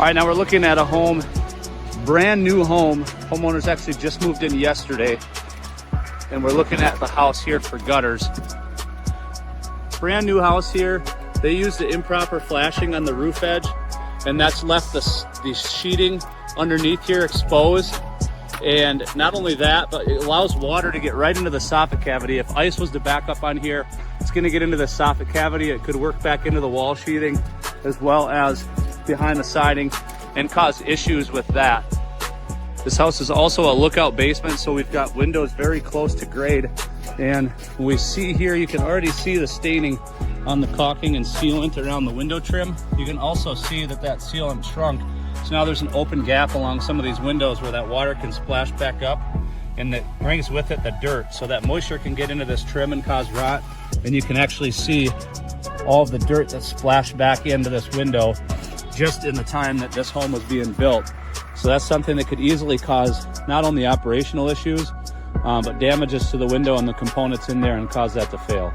right, now we're looking at a home, brand new home. Homeowners actually just moved in yesterday, and we're looking at the house here for gutters. Brand new house here. They use the improper flashing on the roof edge, and that's left the sheeting underneath here exposed. And not only that, but it allows water to get right into the soffit cavity. If ice was to back up on here, it's going to get into the soffit cavity. It could work back into the wall sheathing as well as behind the siding and cause issues with that. This house is also a lookout basement, so we've got windows very close to grade. And we see here, you can already see the staining on the caulking and sealant around the window trim. You can also see that that sealant shrunk. So now there's an open gap along some of these windows where that water can splash back up, and that brings with it the dirt. So that moisture can get into this trim and cause rot. And you can actually see all of the dirt that splashed back into this window just in the time that this home was being built. So that's something that could easily cause not only operational issues, but damages to the window and the components in there and cause that to fail.